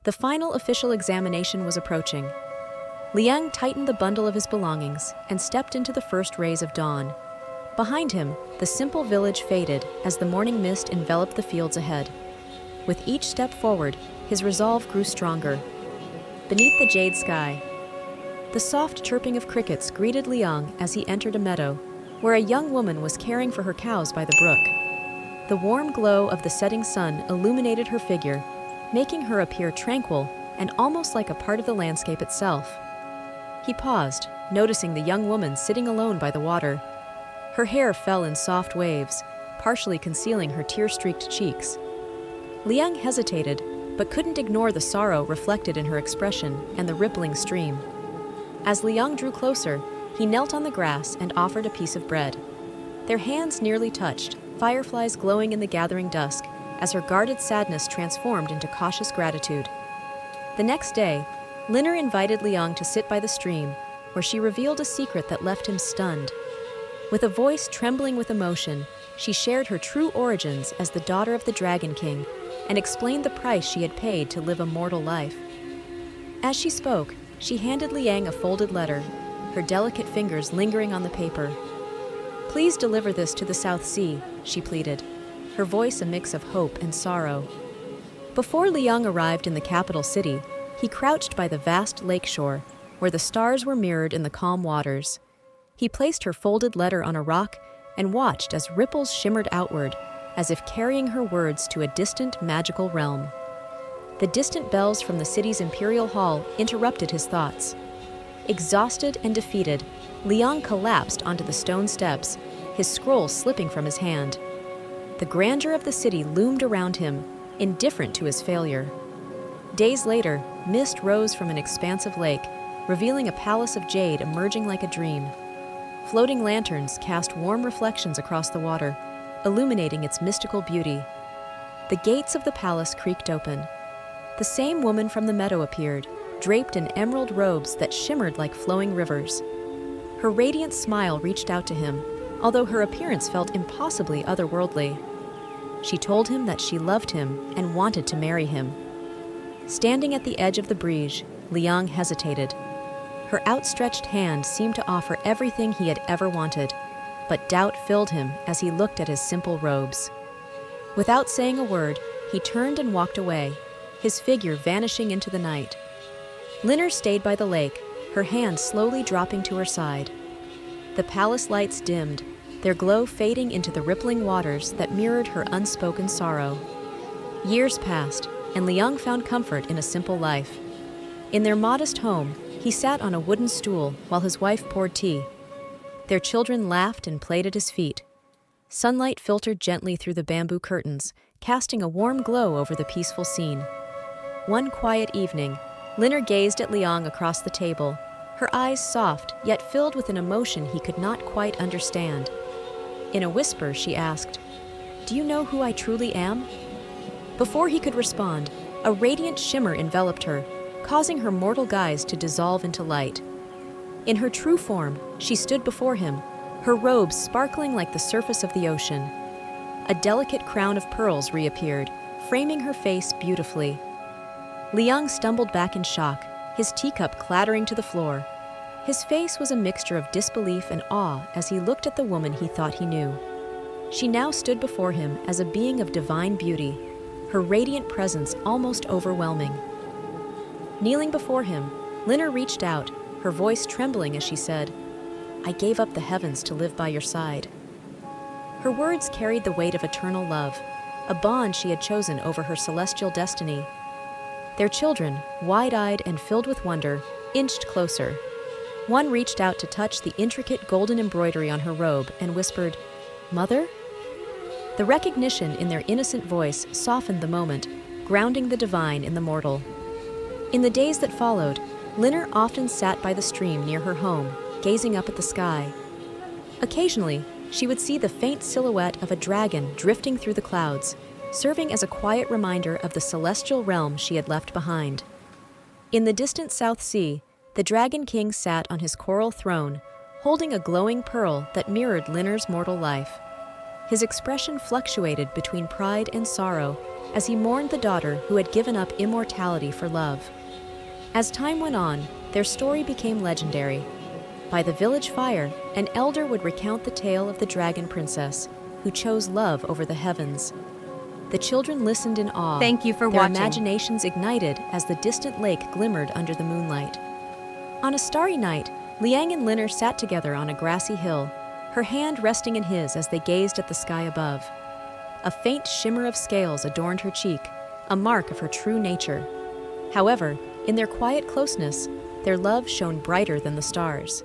The final official examination was approaching. Liang tightened the bundle of his belongings and stepped into the first rays of dawn. Behind him, the simple village faded as the morning mist enveloped the fields ahead. With each step forward, his resolve grew stronger. Beneath the jade sky, the soft chirping of crickets greeted Liang as he entered a meadow, where a young woman was caring for her cows by the brook. The warm glow of the setting sun illuminated her figure, making her appear tranquil and almost like a part of the landscape itself. He paused, noticing the young woman sitting alone by the water. Her hair fell in soft waves, partially concealing her tear-streaked cheeks. Liang hesitated, but couldn't ignore the sorrow reflected in her expression and the rippling stream. As Liang drew closer, he knelt on the grass and offered a piece of bread. Their hands nearly touched, fireflies glowing in the gathering dusk, as her guarded sadness transformed into cautious gratitude. The next day, Linner invited Liang to sit by the stream, where she revealed a secret that left him stunned. With a voice trembling with emotion, she shared her true origins as the daughter of the Dragon King and explained the price she had paid to live a mortal life. As she spoke, she handed Liang a folded letter, her delicate fingers lingering on the paper. "Please deliver this to the South Sea," she pleaded, her voice a mix of hope and sorrow. Before Liang arrived in the capital city, he crouched by the vast lakeshore, where the stars were mirrored in the calm waters. He placed her folded letter on a rock and watched as ripples shimmered outward, as if carrying her words to a distant magical realm. The distant bells from the city's imperial hall interrupted his thoughts. Exhausted and defeated, Liang collapsed onto the stone steps, his scroll slipping from his hand. The grandeur of the city loomed around him, indifferent to his failure. Days later, mist rose from an expansive lake, revealing a palace of jade emerging like a dream. Floating lanterns cast warm reflections across the water, illuminating its mystical beauty. The gates of the palace creaked open. The same woman from the meadow appeared, draped in emerald robes that shimmered like flowing rivers. Her radiant smile reached out to him, although her appearance felt impossibly otherworldly. She told him that she loved him and wanted to marry him. Standing at the edge of the breeze, Liang hesitated. Her outstretched hand seemed to offer everything he had ever wanted, but doubt filled him as he looked at his simple robes. Without saying a word, he turned and walked away, his figure vanishing into the night. Linner stayed by the lake, her hand slowly dropping to her side. The palace lights dimmed, their glow fading into the rippling waters that mirrored her unspoken sorrow. Years passed, and Liang found comfort in a simple life. In their modest home, he sat on a wooden stool while his wife poured tea. Their children laughed and played at his feet. Sunlight filtered gently through the bamboo curtains, casting a warm glow over the peaceful scene. One quiet evening, Linner gazed at Liang across the table, her eyes soft yet filled with an emotion he could not quite understand. In a whisper, she asked, "Do you know who I truly am?" Before he could respond, a radiant shimmer enveloped her, causing her mortal guise to dissolve into light. In her true form, she stood before him, her robes sparkling like the surface of the ocean. A delicate crown of pearls reappeared, framing her face beautifully. Liang stumbled back in shock, his teacup clattering to the floor. His face was a mixture of disbelief and awe as he looked at the woman he thought he knew. She now stood before him as a being of divine beauty, her radiant presence almost overwhelming. Kneeling before him, Linner reached out, her voice trembling as she said, "I gave up the heavens to live by your side." Her words carried the weight of eternal love, a bond she had chosen over her celestial destiny. Their children, wide-eyed and filled with wonder, inched closer. One reached out to touch the intricate golden embroidery on her robe and whispered, "Mother?" The recognition in their innocent voice softened the moment, grounding the divine in the mortal. In the days that followed, Linner often sat by the stream near her home, gazing up at the sky. Occasionally, she would see the faint silhouette of a dragon drifting through the clouds, serving as a quiet reminder of the celestial realm she had left behind. In the distant South Sea, the Dragon King sat on his coral throne, holding a glowing pearl that mirrored Linner's mortal life. His expression fluctuated between pride and sorrow, as he mourned the daughter who had given up immortality for love. As time went on, their story became legendary. By the village fire, an elder would recount the tale of the dragon princess, who chose love over the heavens. The children listened in awe. Thank you for their watching. imaginations ignited as the distant lake glimmered under the moonlight. On a starry night, Liang and Linner sat together on a grassy hill, her hand resting in his as they gazed at the sky above. A faint shimmer of scales adorned her cheek, a mark of her true nature. However, in their quiet closeness, their love shone brighter than the stars.